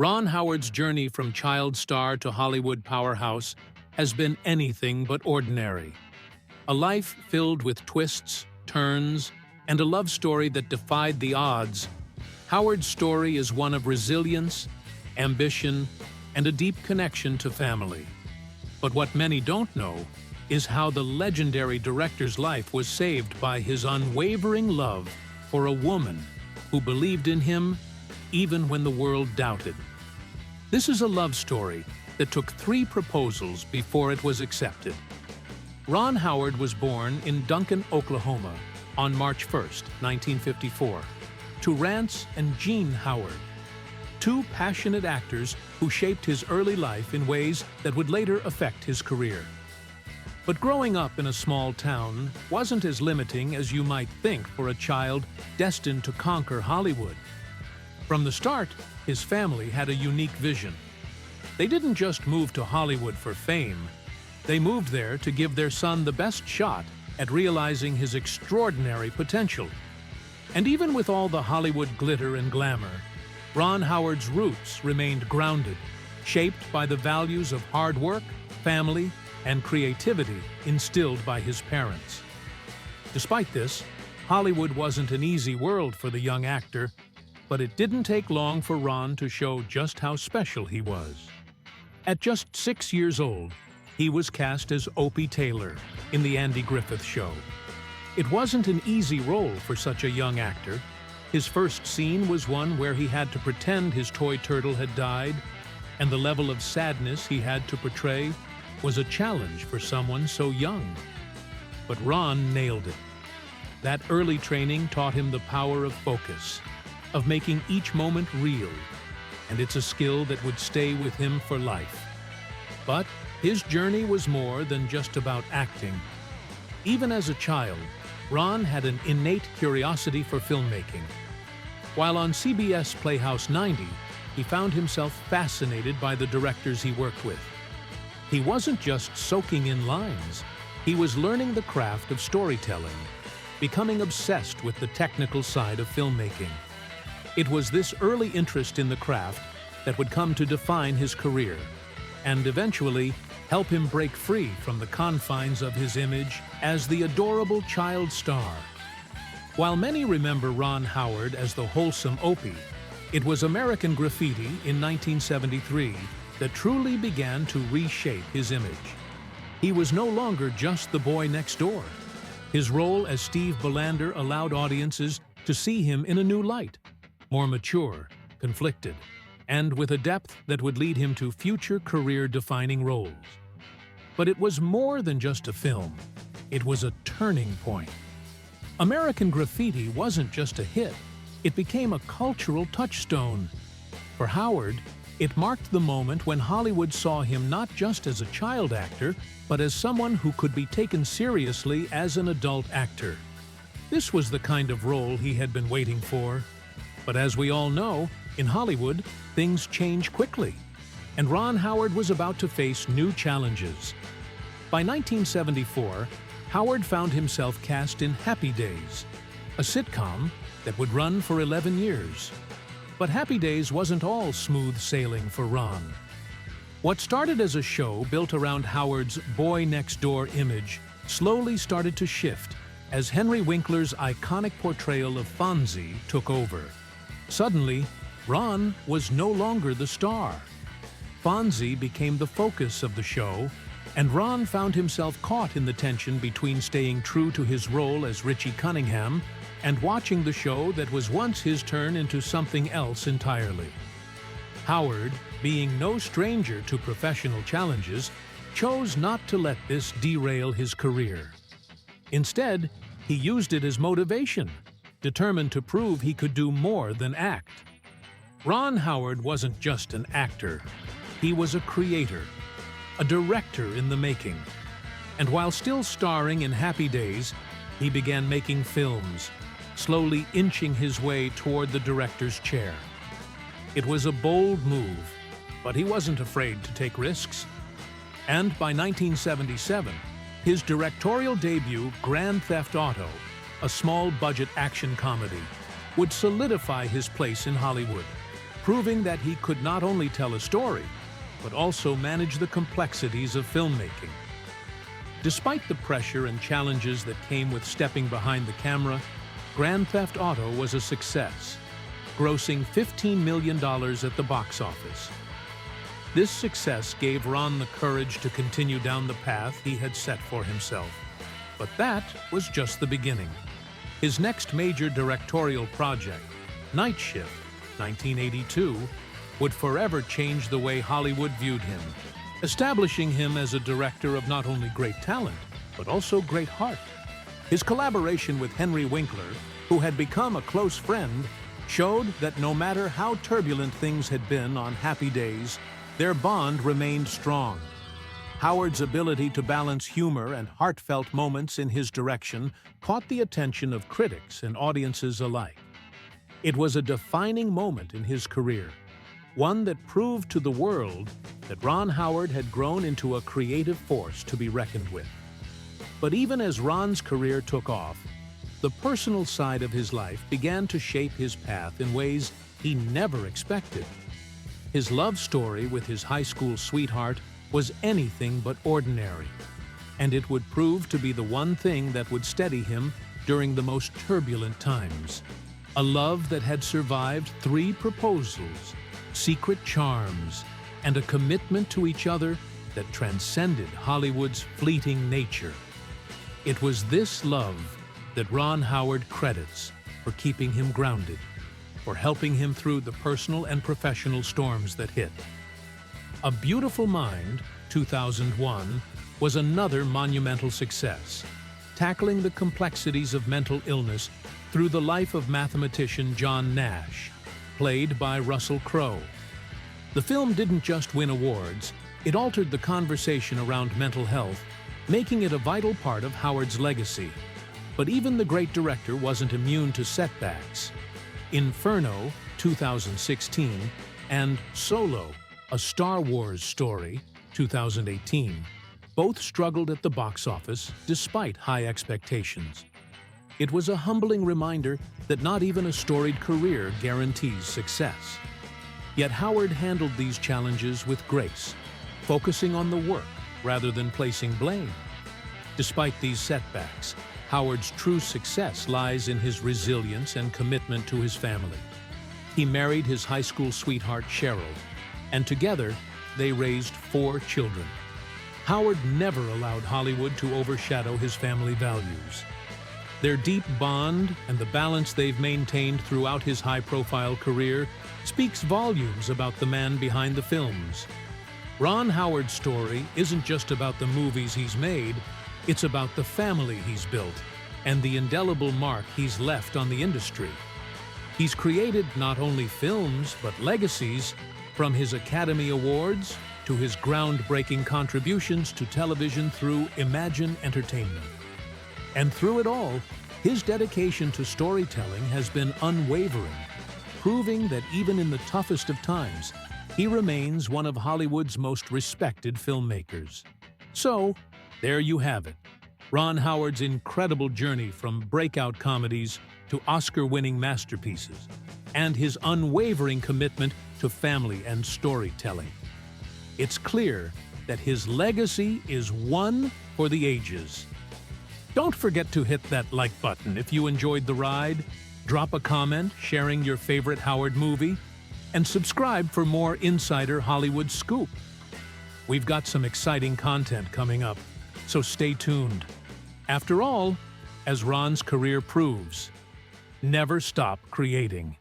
Ron Howard's journey from child star to Hollywood powerhouse has been anything but ordinary. A life filled with twists, turns, and a love story that defied the odds, Howard's story is one of resilience, ambition, and a deep connection to family. But what many don't know is how the legendary director's life was saved by his unwavering love for a woman who believed in him even when the world doubted. This is a love story that took 3 proposals before it was accepted. Ron Howard was born in Duncan, Oklahoma on March 1, 1954, to Rance and Jean Howard, 2 passionate actors who shaped his early life in ways that would later affect his career. But growing up in a small town wasn't as limiting as you might think for a child destined to conquer Hollywood. From the start, his family had a unique vision. They didn't just move to Hollywood for fame. They moved there to give their son the best shot at realizing his extraordinary potential. And even with all the Hollywood glitter and glamour, Ron Howard's roots remained grounded, shaped by the values of hard work, family, and creativity instilled by his parents. Despite this, Hollywood wasn't an easy world for the young actor, but it didn't take long for Ron to show just how special he was. At just 6 years old, he was cast as Opie Taylor in The Andy Griffith Show. It wasn't an easy role for such a young actor. His first scene was one where he had to pretend his toy turtle had died, and the level of sadness he had to portray was a challenge for someone so young. But Ron nailed it. That early training taught him the power of focus, of making each moment real, and it's a skill that would stay with him for life. But his journey was more than just about acting. Even as a child, Ron had an innate curiosity for filmmaking. While on CBS Playhouse 90, he found himself fascinated by the directors he worked with. He wasn't just soaking in lines, he was learning the craft of storytelling, becoming obsessed with the technical side of filmmaking. It was this early interest in the craft that would come to define his career, and eventually help him break free from the confines of his image as the adorable child star. While many remember Ron Howard as the wholesome Opie, it was American Graffiti in 1973 that truly began to reshape his image. He was no longer just the boy next door. His role as Steve Belander allowed audiences to see him in a new light, more mature, conflicted, and with a depth that would lead him to future career-defining roles. But it was more than just a film. It was a turning point. American Graffiti wasn't just a hit. It became a cultural touchstone. For Howard, it marked the moment when Hollywood saw him not just as a child actor, but as someone who could be taken seriously as an adult actor. This was the kind of role he had been waiting for. But as we all know, in Hollywood, things change quickly, and Ron Howard was about to face new challenges. By 1974, Howard found himself cast in Happy Days, a sitcom that would run for 11 years. But Happy Days wasn't all smooth sailing for Ron. What started as a show built around Howard's boy-next-door image slowly started to shift as Henry Winkler's iconic portrayal of Fonzie took over. Suddenly, Ron was no longer the star. Fonzie became the focus of the show, and Ron found himself caught in the tension between staying true to his role as Richie Cunningham and watching the show that was once his turn into something else entirely. Howard, being no stranger to professional challenges, chose not to let this derail his career. Instead, he used it as motivation, determined to prove he could do more than act. Ron Howard wasn't just an actor. He was a creator, a director in the making. And while still starring in Happy Days, he began making films, slowly inching his way toward the director's chair. It was a bold move, but he wasn't afraid to take risks. And by 1977, his directorial debut, Grand Theft Auto, a small-budget action comedy, would solidify his place in Hollywood. proving that he could not only tell a story, but also manage the complexities of filmmaking. Despite the pressure and challenges that came with stepping behind the camera, Grand Theft Auto was a success, grossing $15 million at the box office. This success gave Ron the courage to continue down the path he had set for himself. But that was just the beginning. His next major directorial project, Night Shift, 1982, would forever change the way Hollywood viewed him, establishing him as a director of not only great talent, but also great heart. His collaboration with Henry Winkler, who had become a close friend, showed that no matter how turbulent things had been on happy days, their bond remained strong. Howard's ability to balance humor and heartfelt moments in his direction caught the attention of critics and audiences alike. It was a defining moment in his career, one that proved to the world that Ron Howard had grown into a creative force to be reckoned with. But even as Ron's career took off, the personal side of his life began to shape his path in ways he never expected. His love story with his high school sweetheart was anything but ordinary, and it would prove to be the one thing that would steady him during the most turbulent times. A love that had survived 3 proposals, secret charms, and a commitment to each other that transcended Hollywood's fleeting nature. It was this love that Ron Howard credits for keeping him grounded, for helping him through the personal and professional storms that hit. A Beautiful Mind, 2001, was another monumental success, tackling the complexities of mental illness through the life of mathematician John Nash, played by Russell Crowe. The film didn't just win awards, it altered the conversation around mental health, making it a vital part of Howard's legacy. But even the great director wasn't immune to setbacks. Inferno, 2016, and Solo, A Star Wars Story, 2018, both struggled at the box office despite high expectations. It was a humbling reminder that not even a storied career guarantees success. Yet Howard handled these challenges with grace, focusing on the work rather than placing blame. Despite these setbacks, Howard's true success lies in his resilience and commitment to his family. He married his high school sweetheart Cheryl, and together they raised 4 children. Howard never allowed Hollywood to overshadow his family values. Their deep bond and the balance they've maintained throughout his high-profile career speaks volumes about the man behind the films. Ron Howard's story isn't just about the movies he's made, it's about the family he's built and the indelible mark he's left on the industry. He's created not only films, but legacies, from his Academy Awards to his groundbreaking contributions to television through Imagine Entertainment. And through it all, his dedication to storytelling has been unwavering, proving that even in the toughest of times, he remains one of Hollywood's most respected filmmakers. So, there you have it, Ron Howard's incredible journey from breakout comedies to Oscar-winning masterpieces, and his unwavering commitment to family and storytelling. It's clear that his legacy is one for the ages. Don't forget to hit that like button if you enjoyed the ride, drop a comment sharing your favorite Howard movie, and subscribe for more Insider Hollywood scoop. We've got some exciting content coming up, so stay tuned. After all, as Ron's career proves, never stop creating.